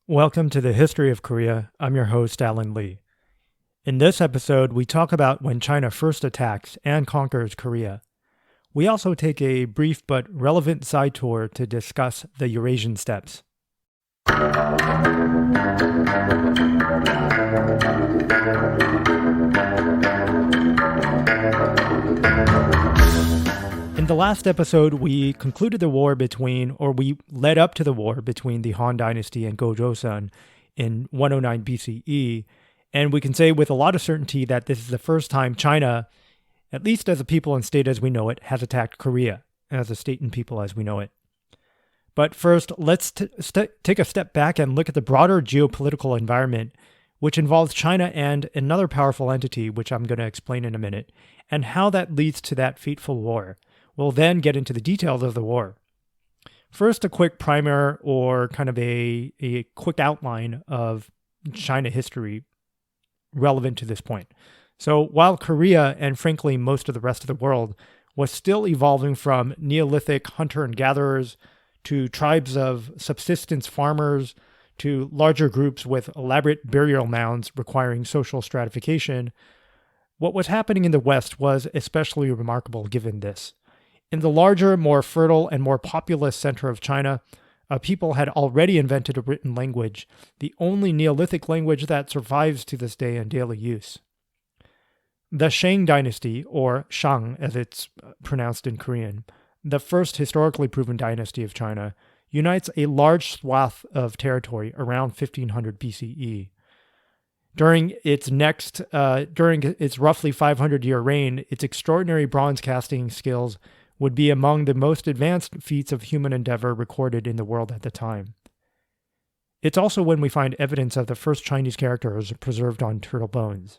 Welcome to the History of Korea. I'm your host, Alan Lee. In this episode, we talk about when China first attacks and conquers Korea. We also take a brief but relevant side tour to discuss the Eurasian steppes. In the last episode, we concluded the war we led up to the war between the Han Dynasty and Go-Joseon in 109 BCE, and we can say with a lot of certainty that this is the first time China, at least as a people and state as we know it, has attacked Korea as a state and people as we know it. But first, let's take a step back and look at the broader geopolitical environment, which involves China and another powerful entity, which I'm going to explain in a minute, and how that leads to that fateful war. We'll then get into the details of the war. First, a quick primer or kind of a quick outline of China history relevant to this point. So while Korea, and frankly most of the rest of the world, was still evolving from Neolithic hunter and gatherers to tribes of subsistence farmers to larger groups with elaborate burial mounds requiring social stratification, what was happening in the West was especially remarkable given this. In the larger, more fertile, and more populous center of China, a people had already invented a written language, the only Neolithic language that survives to this day in daily use. The Shang Dynasty, or Shang as it's pronounced in Korean, the first historically proven dynasty of China, unites a large swath of territory around 1500 BCE. During its roughly 500-year reign, its extraordinary bronze casting skills would be among the most advanced feats of human endeavor recorded in the world at the time. It's also when we find evidence of the first Chinese characters preserved on turtle bones.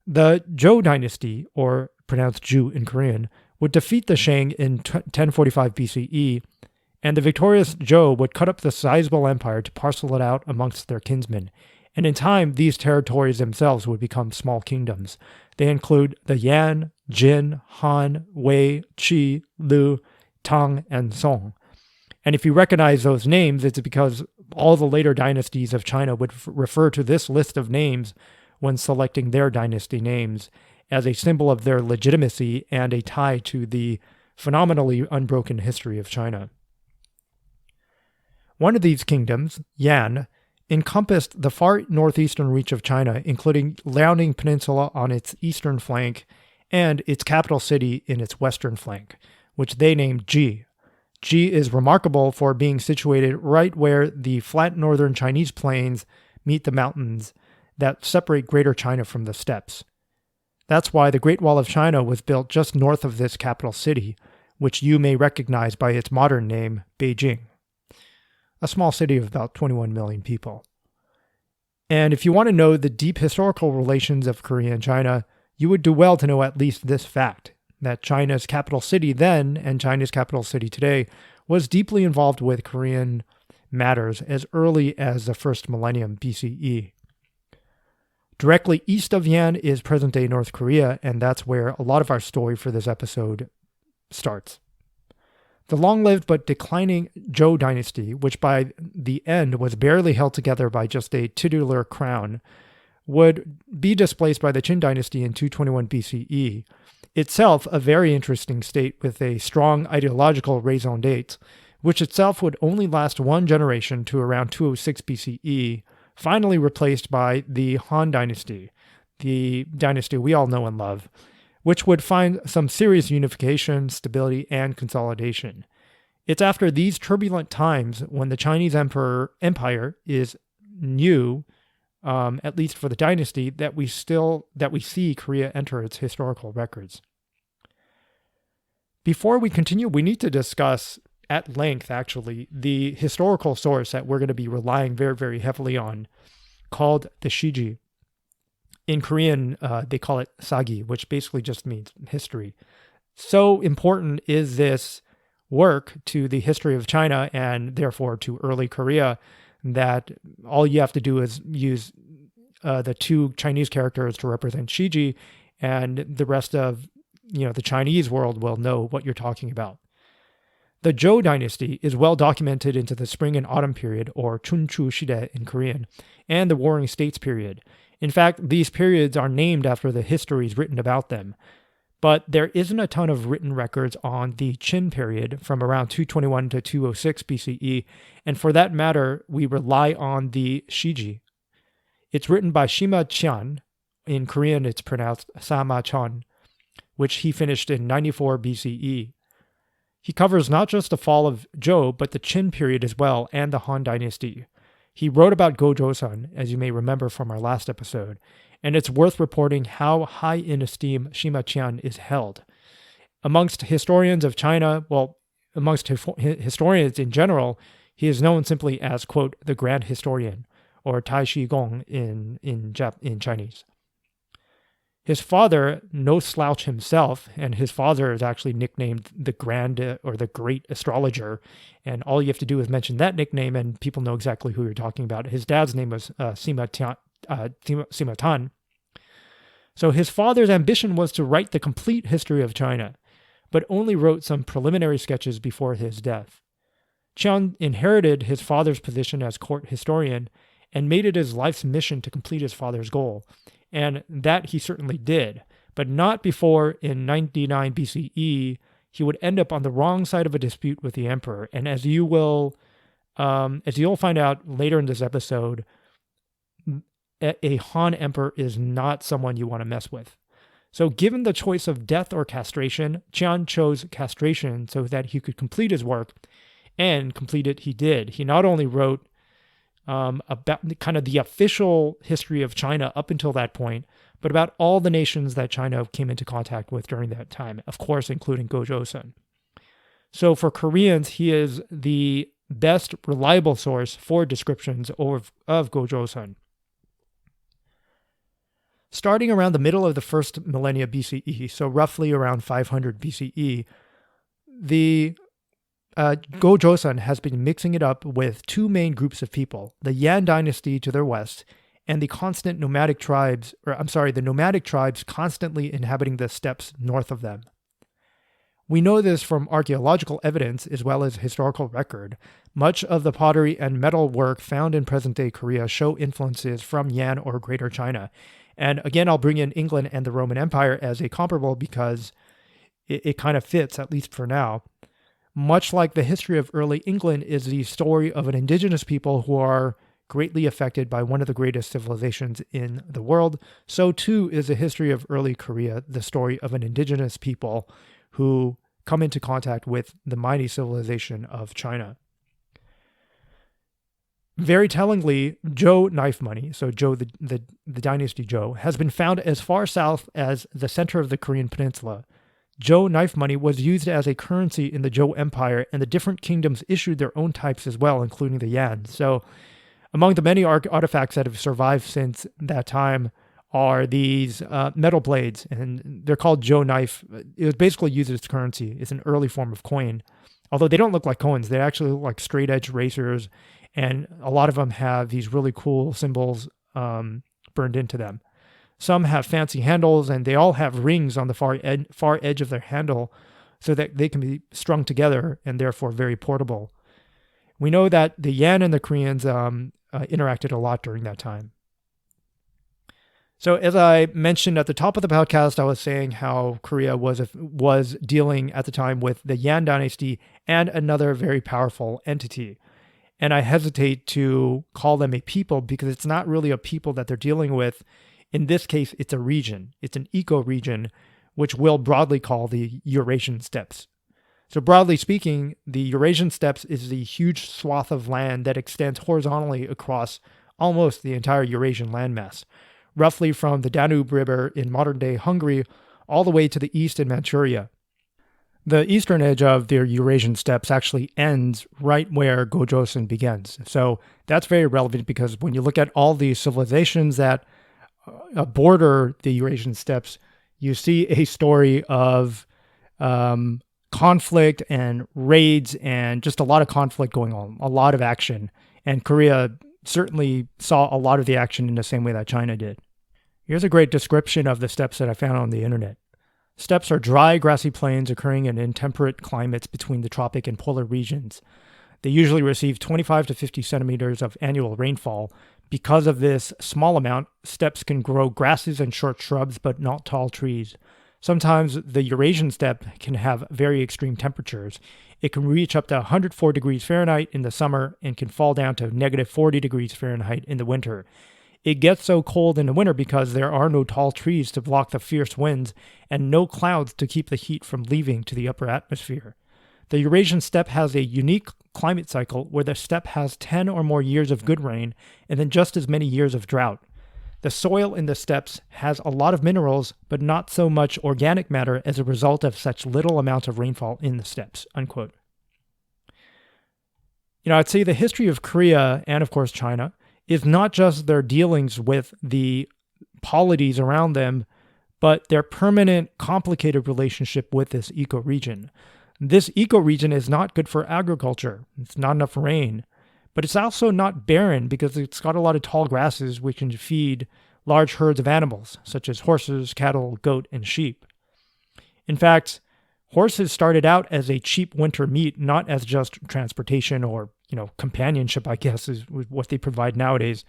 The Zhou dynasty, or pronounced Ju in Korean, would defeat the Shang in 1045 BCE, and the victorious Zhou would cut up the sizable empire to parcel it out amongst their kinsmen, and in time these territories themselves would become small kingdoms. They include the Yan, Jin, Han, Wei, Qi, Lu, Tang, and Song. And if you recognize those names, it's because all the later dynasties of China would refer to this list of names when selecting their dynasty names as a symbol of their legitimacy and a tie to the phenomenally unbroken history of China. One of these kingdoms, Yan, encompassed the far northeastern reach of China, including Liaoning Peninsula on its eastern flank and its capital city in its western flank, which they named Ji. Ji is remarkable for being situated right where the flat northern Chinese plains meet the mountains that separate Greater China from the steppes. That's why the Great Wall of China was built just north of this capital city, which you may recognize by its modern name, Beijing, a small city of about 21 million people. And if you want to know the deep historical relations of Korea and China, you would do well to know at least this fact, that China's capital city then and China's capital city today was deeply involved with Korean matters as early as the first millennium BCE. Directly east of Yan is present-day North Korea, and that's where a lot of our story for this episode starts. The long-lived but declining Zhou dynasty, which by the end was barely held together by just a titular crown, would be displaced by the Qin dynasty in 221 BCE, itself a very interesting state with a strong ideological raison d'etre, which itself would only last one generation to around 206 BCE, finally replaced by the Han dynasty, the dynasty we all know and love, which would find some serious unification, stability, and consolidation. It's after these turbulent times when the Chinese empire is new, at least for the dynasty, that we see Korea enter its historical records. Before we continue, we need to discuss at length, actually, the historical source that we're going to be relying very, very heavily on, called the Shiji. In Korean, they call it sagi, which basically just means history. So important is this work to the history of China and therefore to early Korea that all you have to do is use the two Chinese characters to represent Shiji, and the rest of the Chinese world will know what you're talking about. The Zhou dynasty is well documented into the spring and autumn period, or Chunchu Shide in Korean, and the Warring States period. In fact, these periods are named after the histories written about them. But there isn't a ton of written records on the Qin period from around 221 to 206 BCE, and for that matter, we rely on the Shiji. It's written by Sima Qian. In Korean, it's pronounced Sama Chon, which he finished in 94 BCE. He covers not just the fall of Zhou, but the Qin period as well, and the Han Dynasty. He wrote about Go-Joseon, as you may remember from our last episode, and it's worth reporting how high in esteem Sima Qian is held. Amongst historians of China, amongst historians in general, he is known simply as, quote, the Grand Historian, or太史公in Chinese. His father, no slouch himself, and his father is actually nicknamed the Grand or the Great Astrologer, and all you have to do is mention that nickname and people know exactly who you're talking about. His dad's name was Sima Tan. So his father's ambition was to write the complete history of China, but only wrote some preliminary sketches before his death. Qian inherited his father's position as court historian and made it his life's mission to complete his father's goal. And that he certainly did, but not before in 99 BCE, he would end up on the wrong side of a dispute with the emperor. And as you'll find out later in this episode, a Han emperor is not someone you want to mess with. So given the choice of death or castration, Qian chose castration so that he could complete his work, and complete it he did. He not only wrote about kind of the official history of China up until that point, but about all the nations that China came into contact with during that time, of course, including Go-Joseon. So for Koreans, he is the best reliable source for descriptions of Go-Joseon. Starting around the middle of the first millennia BCE, so roughly around 500 BCE, the Go-Joseon has been mixing it up with two main groups of people, the Yan dynasty to their west, and the nomadic tribes constantly inhabiting the steppes north of them. We know this from archaeological evidence as well as historical record. Much of the pottery and metal work found in present-day Korea show influences from Yan or Greater China. And again, I'll bring in England and the Roman Empire as a comparable because it kind of fits, at least for now. Much like the history of early England is the story of an indigenous people who are greatly affected by one of the greatest civilizations in the world, so too is the history of early Korea the story of an indigenous people who come into contact with the mighty civilization of China. Very tellingly, Zhou knife money, so Zhou, the dynasty Zhou, has been found as far south as the center of the Korean peninsula. Zhou knife money was used as a currency in the Zhou Empire, and the different kingdoms issued their own types as well, including the Yan. So among the many artifacts that have survived since that time are these metal blades, and they're called Zhou knife. It was basically used as currency. It's an early form of coin. Although they don't look like coins, they actually look like straight-edge racers, and a lot of them have these really cool symbols burned into them. Some have fancy handles, and they all have rings on the far edge of their handle so that they can be strung together and therefore very portable. We know that the Yan and the Koreans interacted a lot during that time. So as I mentioned at the top of the podcast, I was saying how Korea was dealing at the time with the Yan dynasty and another very powerful entity. And I hesitate to call them a people because it's not really a people that they're dealing with. In this case, it's a region. It's an eco-region, which we'll broadly call the Eurasian steppes. So broadly speaking, the Eurasian steppes is the huge swath of land that extends horizontally across almost the entire Eurasian landmass, roughly from the Danube River in modern-day Hungary all the way to the east in Manchuria. The eastern edge of the Eurasian steppes actually ends right where Go-Joseon begins. So that's very relevant because when you look at all the civilizations that border the Eurasian steppes, you see a story of conflict and raids and just a lot of conflict going on, a lot of action. And Korea certainly saw a lot of the action in the same way that China did. Here's a great description of the steppes that I found on the internet. Steppes are dry, grassy plains occurring in temperate climates between the tropic and polar regions. They usually receive 25 to 50 centimeters of annual rainfall. Because of this small amount, steppes can grow grasses and short shrubs, but not tall trees. Sometimes the Eurasian steppe can have very extreme temperatures. It can reach up to 104 degrees Fahrenheit in the summer and can fall down to negative 40 degrees Fahrenheit in the winter. It gets so cold in the winter because there are no tall trees to block the fierce winds and no clouds to keep the heat from leaving to the upper atmosphere. The Eurasian steppe has a unique climate cycle where the steppe has 10 or more years of good rain and then just as many years of drought. The soil in the steppes has a lot of minerals, but not so much organic matter as a result of such little amount of rainfall in the steppes, unquote. I'd say the history of Korea and, of course, China is not just their dealings with the polities around them, but their permanent, complicated relationship with this ecoregion. This ecoregion is not good for agriculture. It's not enough rain. But it's also not barren because it's got a lot of tall grasses which can feed large herds of animals, such as horses, cattle, goat, and sheep. In fact, horses started out as a cheap winter meat, not as just transportation or, companionship, I guess, is what they provide nowadays.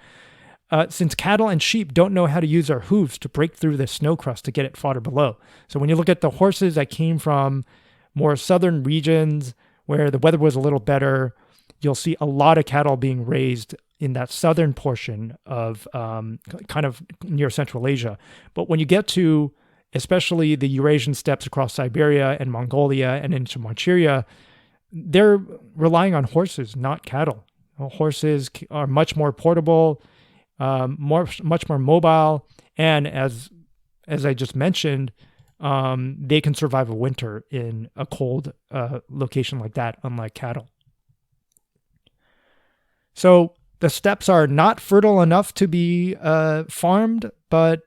Since cattle and sheep don't know how to use their hooves to break through the snow crust to get at fodder below. So when you look at the horses that came from more southern regions where the weather was a little better, you'll see a lot of cattle being raised in that southern portion of kind of near Central Asia. But when you get to especially the Eurasian steppes across Siberia and Mongolia and into Manchuria, they're relying on horses, not cattle. Horses are much more portable, much more mobile, and as I just mentioned, they can survive a winter in a cold location like that, unlike cattle. So the steppes are not fertile enough to be farmed, but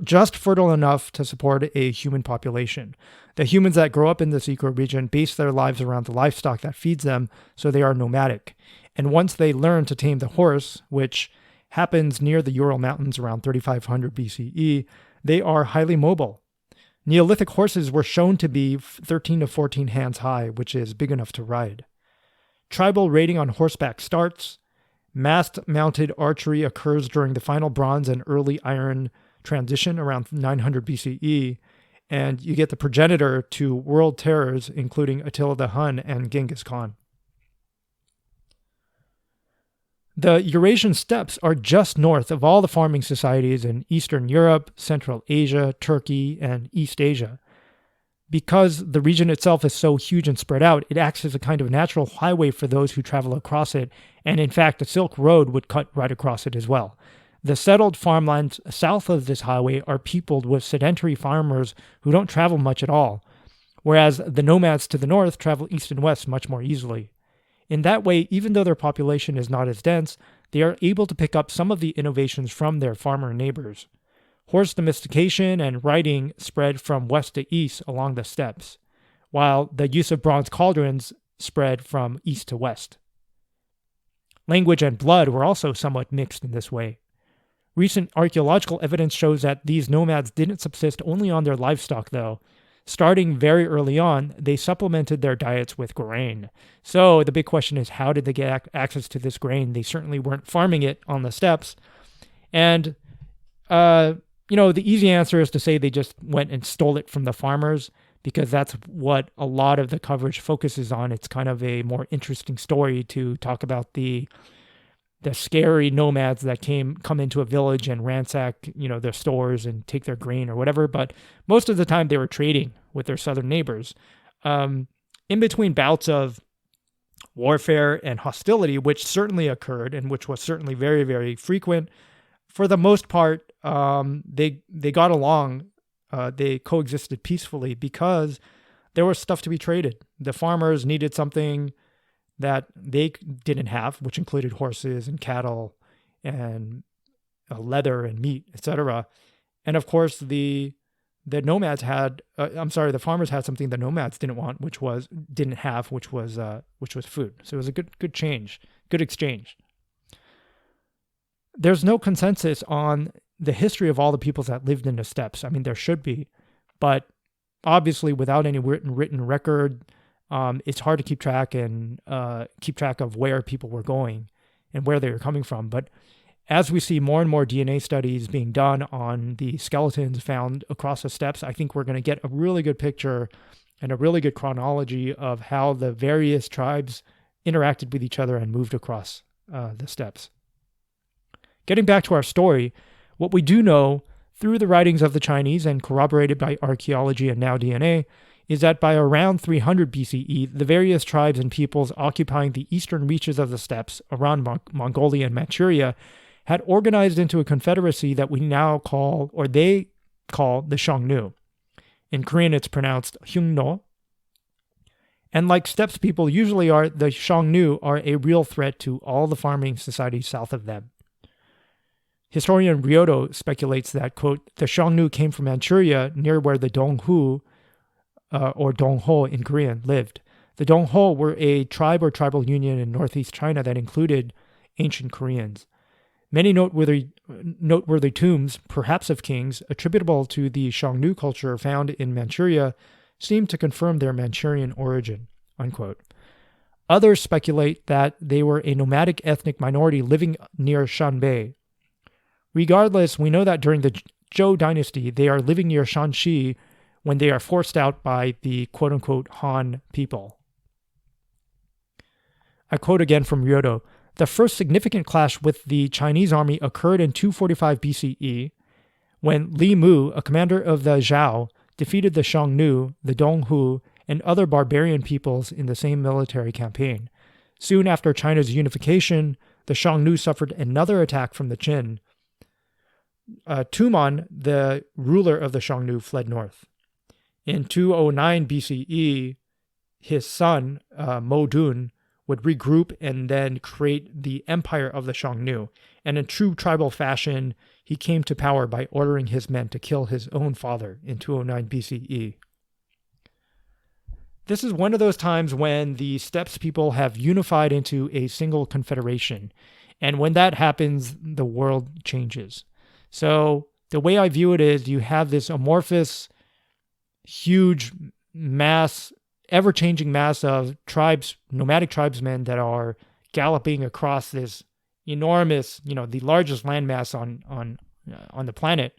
just fertile enough to support a human population. The humans that grow up in this ecoregion base their lives around the livestock that feeds them, so they are nomadic. And once they learn to tame the horse, which happens near the Ural Mountains around 3500 BCE, they are highly mobile. Neolithic horses were shown to be 13 to 14 hands high, which is big enough to ride. Tribal raiding on horseback starts. Mast-mounted archery occurs during the final Bronze and early Iron transition around 900 BCE, and you get the progenitor to world terrors, including Attila the Hun and Genghis Khan. The Eurasian steppes are just north of all the farming societies in Eastern Europe, Central Asia, Turkey, and East Asia. Because the region itself is so huge and spread out, it acts as a kind of natural highway for those who travel across it, and in fact, the Silk Road would cut right across it as well. The settled farmlands south of this highway are peopled with sedentary farmers who don't travel much at all, whereas the nomads to the north travel east and west much more easily. In that way, even though their population is not as dense, they are able to pick up some of the innovations from their farmer neighbors. Horse domestication and riding spread from west to east along the steppes, while the use of bronze cauldrons spread from east to west. Language and blood were also somewhat mixed in this way. Recent archaeological evidence shows that these nomads didn't subsist only on their livestock, though. Starting very early on, they supplemented their diets with grain. So the big question is, how did they get access to this grain? They certainly weren't farming it on the steppes. And, the easy answer is to say they just went and stole it from the farmers, because that's what a lot of the coverage focuses on. It's kind of a more interesting story to talk about the scary nomads that come into a village and ransack, their stores and take their grain or whatever. But most of the time they were trading with their southern neighbors. In between bouts of warfare and hostility, which certainly occurred and which was certainly very, very frequent, for the most part, they got along. They coexisted peacefully because there was stuff to be traded. The farmers needed something that they didn't have, which included horses and cattle and leather and meat, etc. And of course, the farmers had something the nomads didn't have, which was food. So it was a good exchange. There's no consensus on the history of all the peoples that lived in the steppes. I mean, there should be, but obviously, without any written record, it's hard to keep track of where people were going and where they were coming from. But as we see more and more DNA studies being done on the skeletons found across the steppes, I think we're going to get a really good picture and a really good chronology of how the various tribes interacted with each other and moved across the steppes. Getting back to our story, what we do know through the writings of the Chinese and corroborated by archaeology and now DNA is that by around 300 BCE, the various tribes and peoples occupying the eastern reaches of the steppes around Mongolia and Manchuria had organized into a confederacy that we now call, or they call, the Xiongnu. In Korean, it's pronounced Xiongnu. And like steppes people usually are, the Xiongnu are a real threat to all the farming societies south of them. Historian Ryodo speculates that, quote, the Xiongnu came from Manchuria near where the Donghu, or Dongho in Korean, lived. The Dongho were a tribe or tribal union in northeast China that included ancient Koreans. Many noteworthy tombs, perhaps of kings, attributable to the Xiongnu culture found in Manchuria seem to confirm their Manchurian origin, unquote. Others speculate that they were a nomadic ethnic minority living near Shanbei. Regardless, we know that during the Zhou Dynasty, they are living near Shanxi when they are forced out by the quote-unquote Han people. I quote again from Ryodo, the first significant clash with the Chinese army occurred in 245 BCE when Li Mu, a commander of the Zhao, defeated the Xiongnu, the Donghu, and other barbarian peoples in the same military campaign. Soon after China's unification, the Xiongnu suffered another attack from the Qin. Tumon, the ruler of the Xiongnu, fled north. In 209 BCE, his son, Modun, would regroup and then create the empire of the Xiongnu. And in true tribal fashion, he came to power by ordering his men to kill his own father in 209 BCE. This is one of those times when the steppes people have unified into a single confederation. And when that happens, the world changes. So the way I view it is you have this amorphous, huge mass, ever-changing mass of tribes, nomadic tribesmen that are galloping across this enormous, the largest landmass on the planet.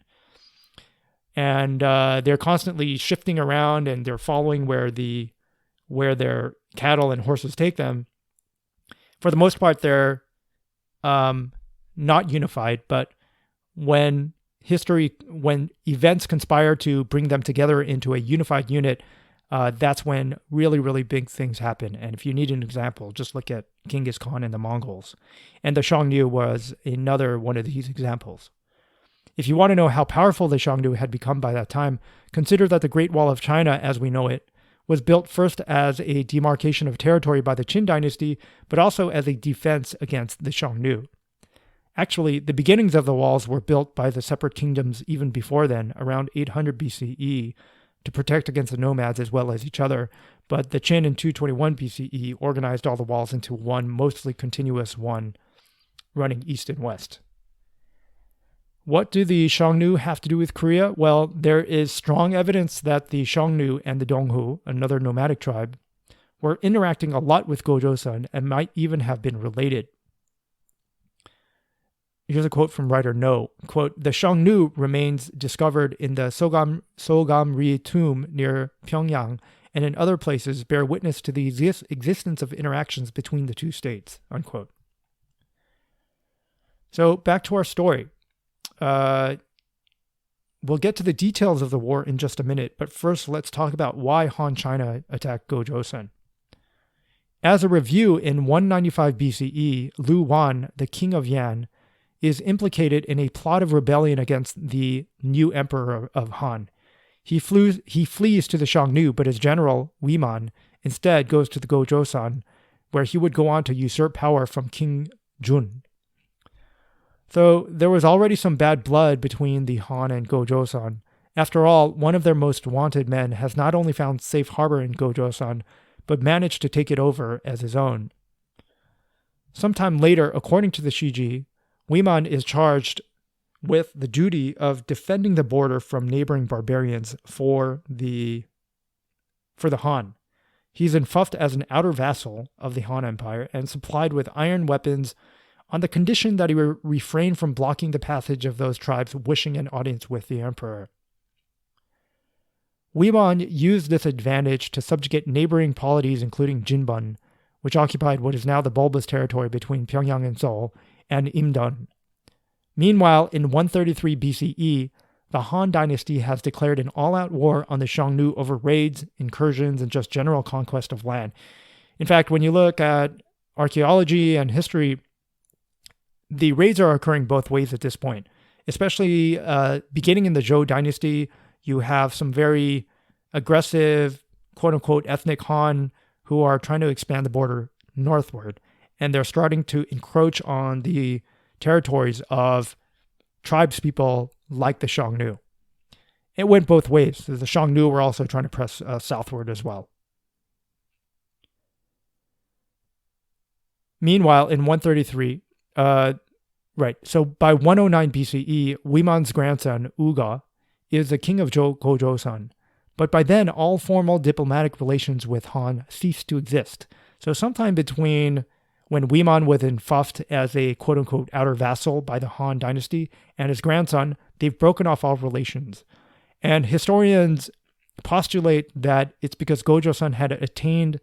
And they're constantly shifting around and they're following where their cattle and horses take them. For the most part, they're not unified, but when events conspire to bring them together into a unified unit, that's when really, really big things happen. And if you need an example, just look at Genghis Khan and the Mongols. And the Xiongnu was another one of these examples. If you want to know how powerful the Xiongnu had become by that time, consider that the Great Wall of China, as we know it, was built first as a demarcation of territory by the Qin dynasty, but also as a defense against the Xiongnu. Actually, the beginnings of the walls were built by the separate kingdoms even before then, around 800 BCE, to protect against the nomads as well as each other, but the Qin in 221 BCE organized all the walls into one mostly continuous one running east and west. What do the Xiongnu have to do with Korea? Well, there is strong evidence that the Xiongnu and the Donghu, another nomadic tribe, were interacting a lot with Go-Joseon and might even have been related. Here's a quote from writer No. Quote, the Xiongnu remains discovered in the Sogamri tomb near Pyongyang and in other places bear witness to the existence of interactions between the two states, unquote. So back to our story. We'll get to the details of the war in just a minute, but first let's talk about why Han China attacked Go-Joseon. As a review, in 195 BCE, Lu Wan, the king of Yan, is implicated in a plot of rebellion against the new emperor of Han. He flees to the Xiongnu, but his general, Wiman, instead goes to the Go-Joseon, where he would go on to usurp power from King Jun. Though there was already some bad blood between the Han and Go-Joseon, after all, one of their most wanted men has not only found safe harbor in Go-Joseon, but managed to take it over as his own. Sometime later, according to the Shiji, Wiman is charged with the duty of defending the border from neighboring barbarians for the for the Han. He's enfuffed as an outer vassal of the Han Empire and supplied with iron weapons on the condition that he refrain from blocking the passage of those tribes wishing an audience with the emperor. Weimon used this advantage to subjugate neighboring polities including Jinbun, which occupied what is now the bulbous territory between Pyongyang and Seoul, and Imdon. Meanwhile, in 133 BCE, the Han Dynasty has declared an all-out war on the Xiongnu over raids, incursions, and just general conquest of land. In fact, when you look at archaeology and history, the raids are occurring both ways at this point. Especially beginning in the Zhou Dynasty, you have some very aggressive, quote-unquote, ethnic Han who are trying to expand the border northward. And they're starting to encroach on the territories of tribespeople like the Xiongnu. It went both ways. The Xiongnu were also trying to press southward as well. Meanwhile, in 133, so by 109 BCE, Weimon's grandson, Uga, is the king of Gojoseon. But by then, all formal diplomatic relations with Han ceased to exist. So sometime between when Weimon was enfuffed as a quote-unquote outer vassal by the Han Dynasty and his grandson, they've broken off all relations. And historians postulate that it's because Gojoseon had attained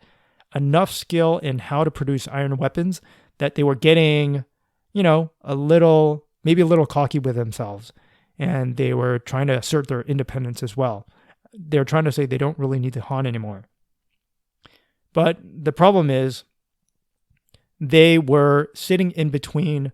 enough skill in how to produce iron weapons that they were getting, maybe a little cocky with themselves. And they were trying to assert their independence as well. They're trying to say they don't really need the Han anymore. But the problem is they were sitting in between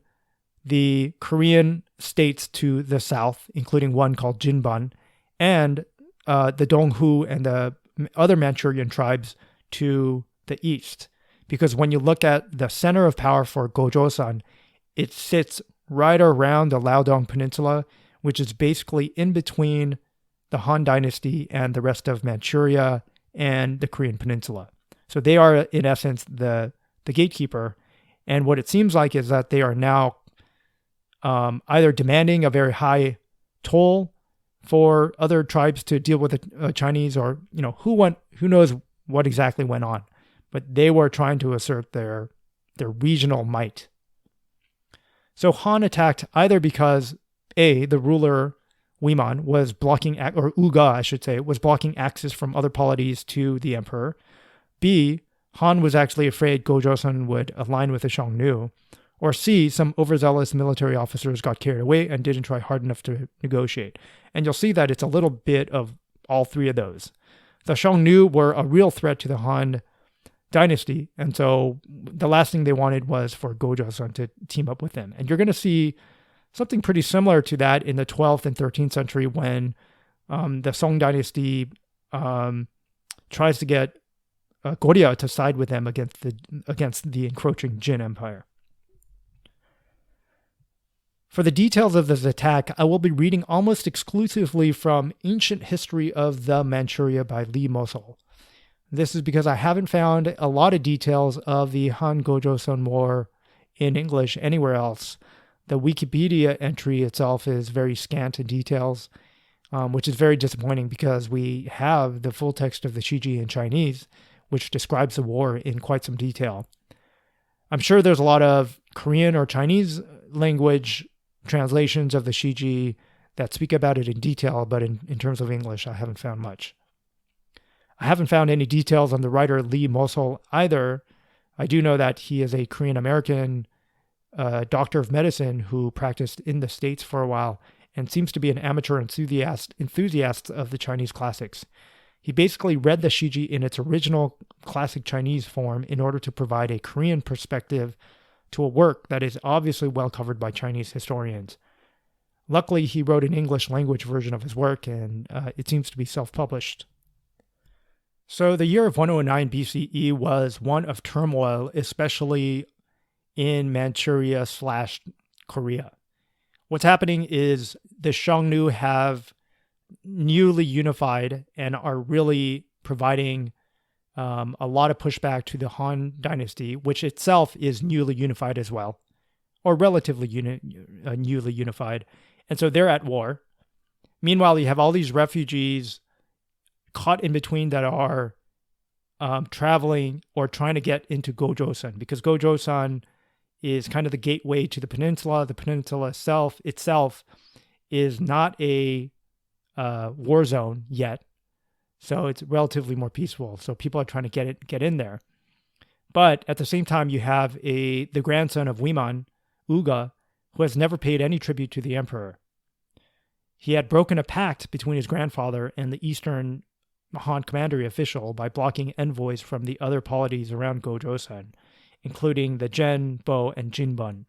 the Korean states to the south, including one called Jinbun, and the Donghu and the other Manchurian tribes to the east. Because when you look at the center of power for Gojoseon, it sits right around the Liaodong Peninsula, which is basically in between the Han Dynasty and the rest of Manchuria and the Korean Peninsula. So they are, in essence, the gatekeeper. And what it seems like is that they are now either demanding a very high toll for other tribes to deal with the Chinese, or who knows what exactly went on. But they were trying to assert their regional might. So Han attacked either because the ruler Weimon was blocking, or Uga, I should say, was blocking access from other polities to the emperor. B, Han was actually afraid Gojoseon would align with the Xiongnu. Or C, some overzealous military officers got carried away and didn't try hard enough to negotiate. And you'll see that it's a little bit of all three of those. The Xiongnu were a real threat to the Han Dynasty, and so the last thing they wanted was for Gojoseon to team up with them. And you're going to see something pretty similar to that in the 12th and 13th century when the Song Dynasty tries to get Goryeo to side with them against the encroaching Jin Empire. For the details of this attack, I will be reading almost exclusively from Ancient History of the Manchuria by Li Mosel. This is because I haven't found a lot of details of the Han Gojoseon War in English anywhere else. The Wikipedia entry itself is very scant in details, which is very disappointing because we have the full text of the Shiji in Chinese, which describes the war in quite some detail. I'm sure there's a lot of Korean or Chinese language translations of the Shiji that speak about it in detail, but in terms of English, I haven't found much. I haven't found any details on the writer Li Mosel either. I do know that he is a Korean-American doctor of medicine who practiced in the States for a while and seems to be an amateur enthusiast of the Chinese classics. He basically read the Shiji in its original classic Chinese form in order to provide a Korean perspective to a work that is obviously well covered by Chinese historians. Luckily, he wrote an English language version of his work, and it seems to be self-published. So the year of 109 BCE was one of turmoil, especially in Manchuria/Korea. What's happening is the Xiongnu have newly unified and are really providing a lot of pushback to the Han Dynasty, which itself is newly unified as well, or relatively newly unified. And so they're at war. Meanwhile, you have all these refugees caught in between that are traveling or trying to get into Gojoseon, because Gojoseon is kind of the gateway to the peninsula. The peninsula itself is not a war zone yet, so it's relatively more peaceful. So people are trying to get in there. But at the same time, you have the grandson of Wiman, Uga, who has never paid any tribute to the emperor. He had broken a pact between his grandfather and the Eastern Han commandery official by blocking envoys from the other polities around Gojoseon, including the Gen, Bo, and Jinbun.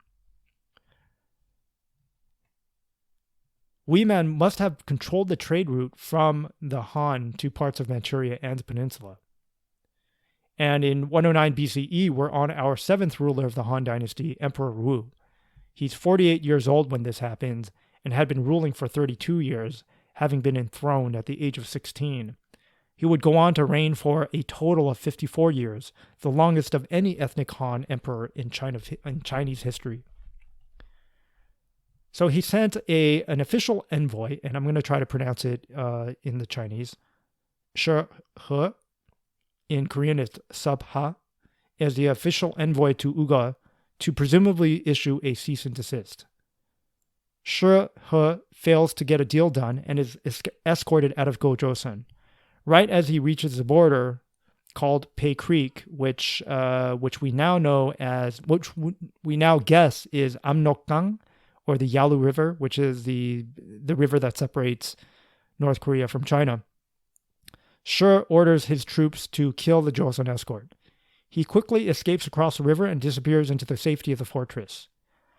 Wiman must have controlled the trade route from the Han to parts of Manchuria and the peninsula. And in 109 BCE, we're on our 7th ruler of the Han dynasty, Emperor Wu. He's 48 years old when this happens and had been ruling for 32 years, having been enthroned at the age of 16. He would go on to reign for a total of 54 years, the longest of any ethnic Han emperor in Chinese history. So he sent an official envoy, and I'm going to try to pronounce it in the Chinese, Shi He, in Korean it's Sub-ha, as the official envoy to Uga to presumably issue a cease and desist. Shi He fails to get a deal done and is escorted out of Gojoseon. Right as he reaches the border called Pei Creek, which we now guess is Amnokgang, or the Yalu River, which is the river that separates North Korea from China. Shi orders his troops to kill the Joseon escort. He quickly escapes across the river and disappears into the safety of the fortress.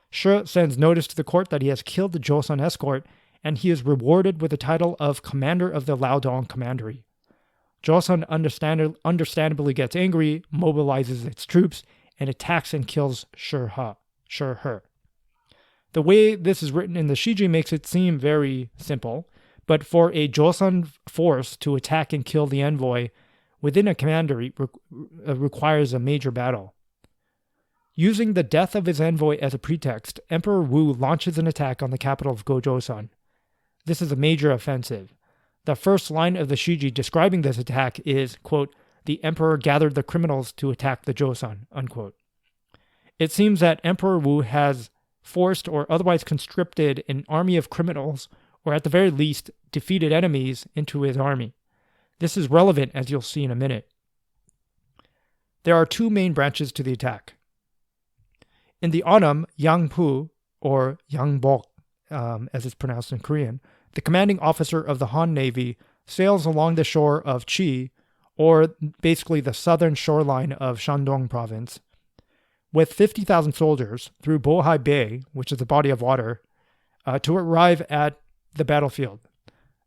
Shi sends notice to the court that he has killed the Joseon escort, and he is rewarded with the title of Commander of the Liaodong Commandery. Joseon understandably gets angry, mobilizes its troops, and attacks and kills Shi He. The way this is written in the Shiji makes it seem very simple, but for a Joseon force to attack and kill the envoy within a commandery requires a major battle. Using the death of his envoy as a pretext, Emperor Wu launches an attack on the capital of Gojoseon. This is a major offensive. The first line of the Shiji describing this attack is, quote, "The emperor gathered the criminals to attack the Joseon," unquote. It seems that Emperor Wu has forced or otherwise conscripted an army of criminals, or at the very least, defeated enemies, into his army. This is relevant, as you'll see in a minute. There are two main branches to the attack. In the autumn, Yangpu, or Yangbok, as it's pronounced in Korean, the commanding officer of the Han Navy, sails along the shore of Chi, or basically the southern shoreline of Shandong province, with 50,000 soldiers through Bohai Bay, which is a body of water, to arrive at the battlefield.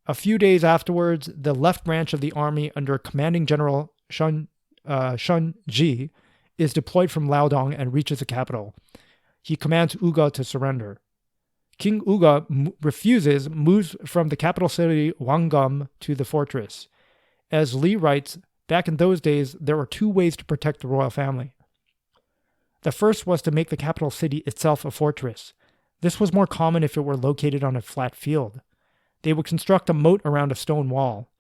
A few days afterwards, the left branch of the army under commanding General Shiji is deployed from Liaodong and reaches the capital. He commands Uga to surrender. King Uga refuses, moves from the capital city Wanggum to the fortress. As Li writes, back in those days, there were two ways to protect the royal family. The first was to make the capital city itself a fortress. This was more common if it were located on a flat field. They would construct a moat around a stone wall.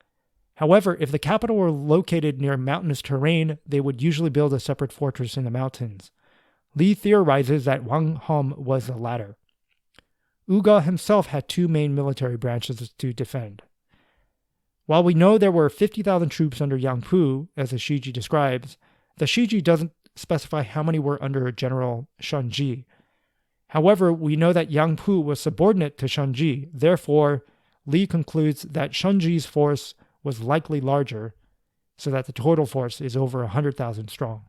However, if the capital were located near mountainous terrain, they would usually build a separate fortress in the mountains. Li theorizes that Wanghom was the latter. Uga himself had two main military branches to defend. While we know there were 50,000 troops under Yangpu, as the Shiji describes, the Shiji doesn't specify how many were under General Shunji. However, we know that Yangpu was subordinate to Shunji. Therefore, Li concludes that Shunji's force was likely larger, so that the total force is over 100,000 strong.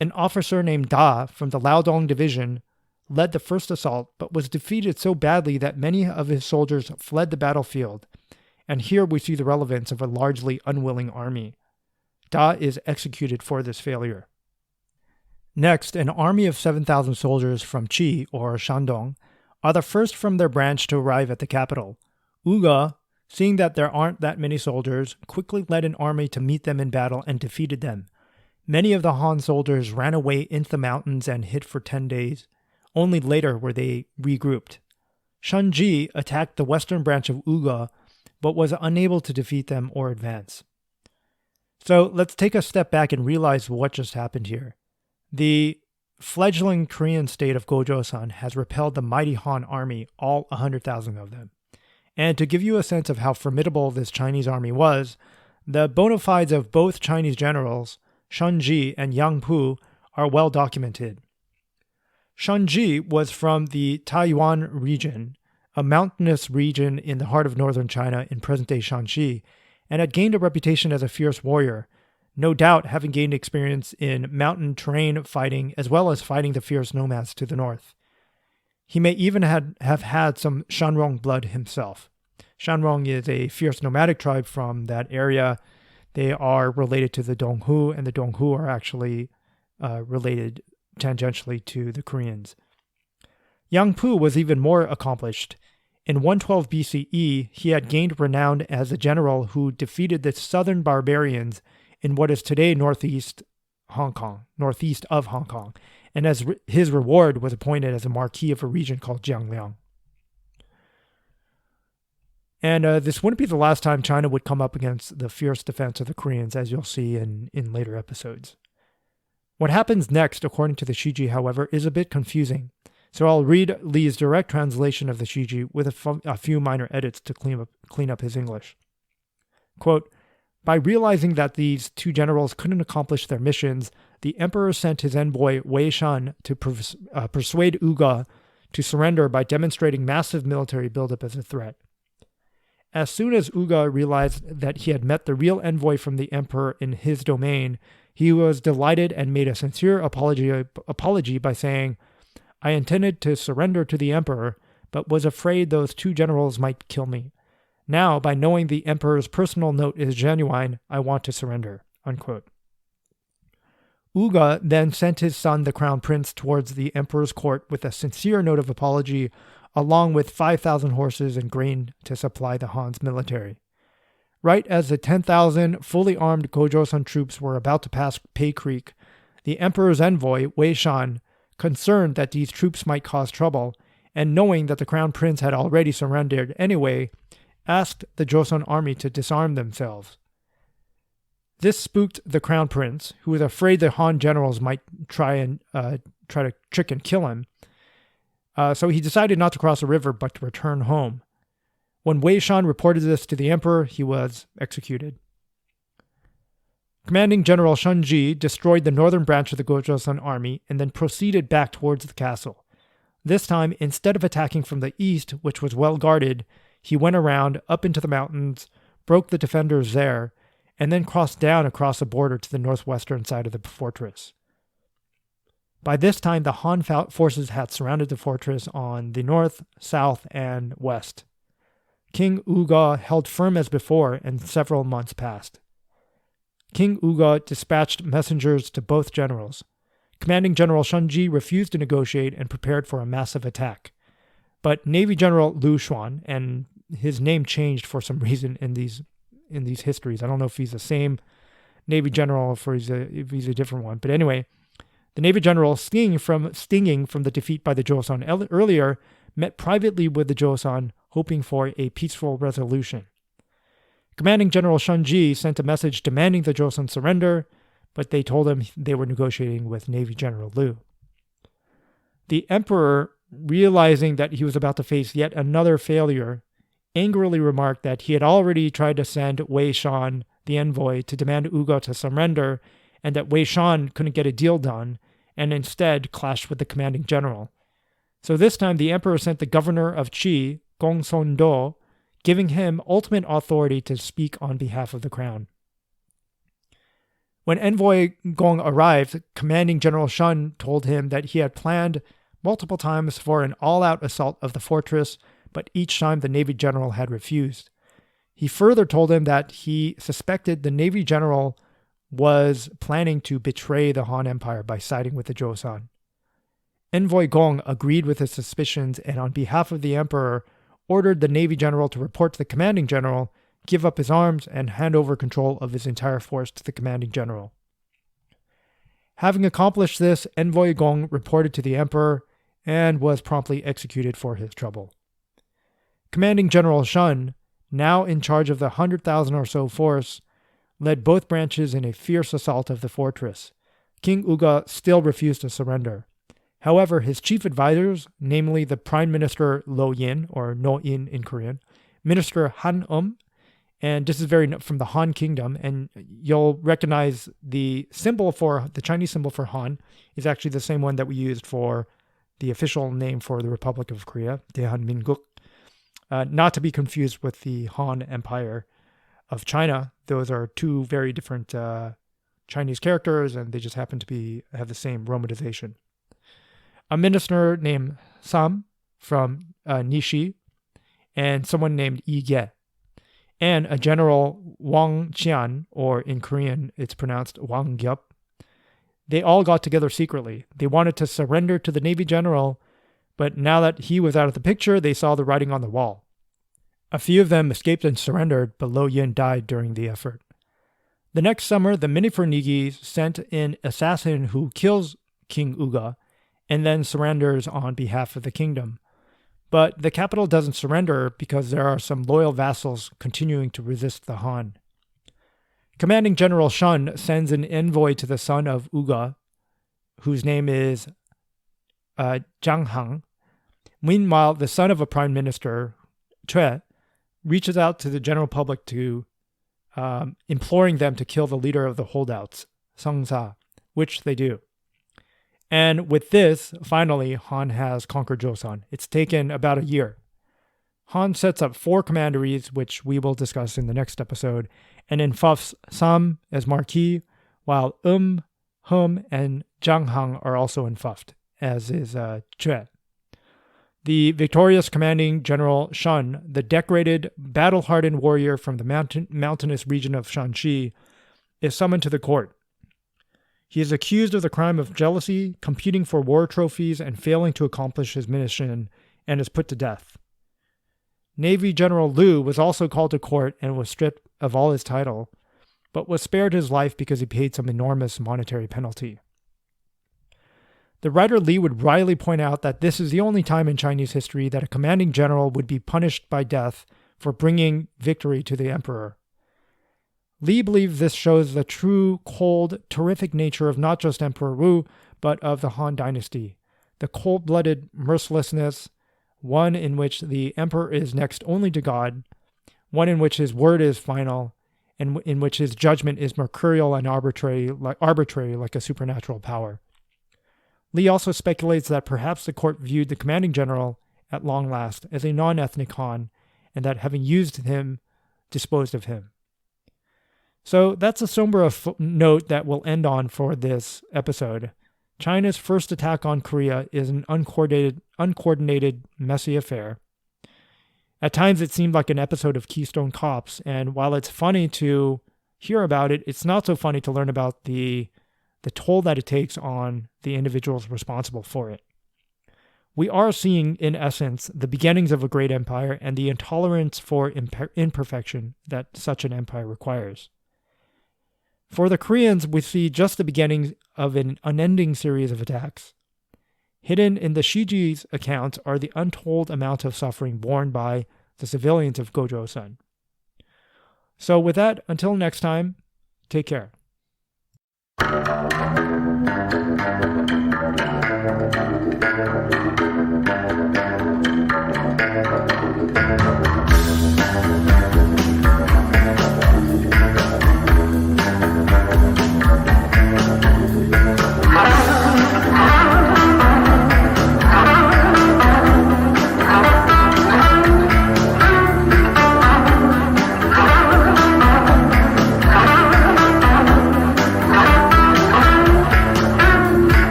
An officer named Da from the Liaodong division led the first assault, but was defeated so badly that many of his soldiers fled the battlefield, and here we see the relevance of a largely unwilling army. Da is executed for this failure. Next, an army of 7,000 soldiers from Chi, or Shandong, are the first from their branch to arrive at the capital. Uga, seeing that there aren't that many soldiers, quickly led an army to meet them in battle and defeated them. Many of the Han soldiers ran away into the mountains and hid for 10 days. Only later were they regrouped. Shunji attacked the western branch of Uga, but was unable to defeat them or advance. So let's take a step back and realize what just happened here. The fledgling Korean state of Gojoseon has repelled the mighty Han army, all 100,000 of them. And to give you a sense of how formidable this Chinese army was, the bona fides of both Chinese generals, Shiji and Yang Pu, are well documented. Shiji was from the Taiyuan region, a mountainous region in the heart of northern China in present-day Shanxi, and had gained a reputation as a fierce warrior, no doubt having gained experience in mountain terrain fighting as well as fighting the fierce nomads to the north. He may even have had some Shanrong blood himself. Shanrong is a fierce nomadic tribe from that area. They are related to the Donghu, and the Donghu are actually related tangentially to the Koreans. Yang Pu was even more accomplished. In 112 BCE, he had gained renown as a general who defeated the southern barbarians in what is today northeast of Hong Kong, and as his reward was appointed as a marquis of a region called Jiangliang. And this wouldn't be the last time China would come up against the fierce defense of the Koreans, as you'll see in later episodes. What happens next, according to the Shiji, however, is a bit confusing. So I'll read Li's direct translation of the Shiji with a few minor edits to clean up his English. Quote, by realizing that these two generals couldn't accomplish their missions, the emperor sent his envoy Wei Shan to persuade Uga to surrender by demonstrating massive military buildup as a threat. As soon as Uga realized that he had met the real envoy from the emperor in his domain, he was delighted and made a sincere apology by saying, I intended to surrender to the emperor, but was afraid those two generals might kill me. Now, by knowing the emperor's personal note is genuine, I want to surrender. Unquote. Uga then sent his son, the crown prince, towards the emperor's court with a sincere note of apology, along with 5,000 horses and grain to supply the Han's military. Right as the 10,000 fully armed Gojoseon troops were about to pass Pei Creek, the emperor's envoy, Wei Shan, concerned that these troops might cause trouble, and knowing that the crown prince had already surrendered anyway, asked the Joseon army to disarm themselves. This spooked the crown prince, who was afraid the Han generals might try to trick and kill him. So he decided not to cross the river, but to return home. When Wei Shan reported this to the emperor, he was executed. Commanding General Shiji destroyed the northern branch of the Gojoseon army and then proceeded back towards the castle. This time, instead of attacking from the east, which was well guarded, he went around up into the mountains, broke the defenders there, and then crossed down across the border to the northwestern side of the fortress. By this time, the Han forces had surrounded the fortress on the north, south, and west. King Uga held firm as before, and several months passed. King Uga dispatched messengers to both generals. Commanding General Shiji refused to negotiate and prepared for a massive attack. But Navy General Lu Xuan, and his name changed for some reason in these histories. I don't know if he's the same Navy general or if he's a different one. But anyway, the Navy general, stinging from the defeat by the Joseon earlier, met privately with the Joseon, hoping for a peaceful resolution. Commanding General Shiji sent a message demanding the Joseon surrender, but they told him they were negotiating with Navy General Lu. The emperor, realizing that he was about to face yet another failure, angrily remarked that he had already tried to send Wei Shan, the envoy, to demand Uga to surrender, and that Wei Shan couldn't get a deal done, and instead clashed with the commanding general. So this time the emperor sent the governor of Qi, Gongsun-do, giving him ultimate authority to speak on behalf of the crown. When envoy Gong arrived, commanding General Shun told him that he had planned multiple times for an all-out assault of the fortress, but each time the Navy general had refused. He further told him that he suspected the Navy general was planning to betray the Han Empire by siding with the Joseon. Envoy Gong agreed with his suspicions and on behalf of the emperor ordered the Navy general to report to the commanding general, give up his arms, and hand over control of his entire force to the commanding general. Having accomplished this, Envoy Gong reported to the emperor and was promptly executed for his trouble. Commanding General Shun, now in charge of the 100,000 or so force, led both branches in a fierce assault of the fortress. King Uga still refused to surrender. However, his chief advisors, namely the Prime Minister Lo Yin, or No In Korean, Minister Han and this is from the Han Kingdom, and you'll recognize the Chinese symbol for Han is actually the same one that we used for the official name for the Republic of Korea, 대한민국, not to be confused with the Han Empire of China. Those are two very different Chinese characters, and they just happen to have the same romanization. A minister named Sam from Nishi, and someone named Yi Ge, and a general Wang Qian, or in Korean it's pronounced Wang Gyup. They all got together secretly. They wanted to surrender to the Navy general, but now that he was out of the picture, they saw the writing on the wall. A few of them escaped and surrendered, but Lo Yin died during the effort. The next summer, the Minifernigis sent an assassin who kills King Uga and then surrenders on behalf of the kingdom. But the capital doesn't surrender because there are some loyal vassals continuing to resist the Han. Commanding General Shun sends an envoy to the son of Uga, whose name is Zhang Hang. Meanwhile, the son of a prime minister, Chue, reaches out to the general public to imploring them to kill the leader of the holdouts, Song Sa, which they do. And with this, finally, Han has conquered Joseon. It's taken about a year. Han sets up 4 commanderies, which we will discuss in the next episode, and infuffs Sam as marquis, while Hum, and Zhang Hang are also infuffed, as is Chue. The victorious commanding General Shun, the decorated, battle-hardened warrior from the mountainous region of Shanxi, is summoned to the court. He is accused of the crime of jealousy, competing for war trophies, and failing to accomplish his mission, and is put to death. Navy General Liu was also called to court and was stripped of all his title, but was spared his life because he paid some enormous monetary penalty. The writer Li would wryly point out that this is the only time in Chinese history that a commanding general would be punished by death for bringing victory to the emperor. Li believes this shows the true, cold, terrific nature of not just Emperor Wu, but of the Han Dynasty. The cold-blooded mercilessness, one in which the emperor is next only to God, one in which his word is final, and in which his judgment is mercurial and arbitrary like a supernatural power. Li also speculates that perhaps the court viewed the commanding general, at long last, as a non-ethnic Han, and that having used him, disposed of him. So that's a somber note that we'll end on for this episode. China's first attack on Korea is an uncoordinated, messy affair. At times it seemed like an episode of Keystone Cops, and while it's funny to hear about it, it's not so funny to learn about the toll that it takes on the individuals responsible for it. We are seeing, in essence, the beginnings of a great empire and the intolerance for imperfection that such an empire requires. For the Koreans, we see just the beginnings of an unending series of attacks. Hidden in the Shiji's accounts are the untold amount of suffering borne by the civilians of Gojoseon. So with that, until next time, take care.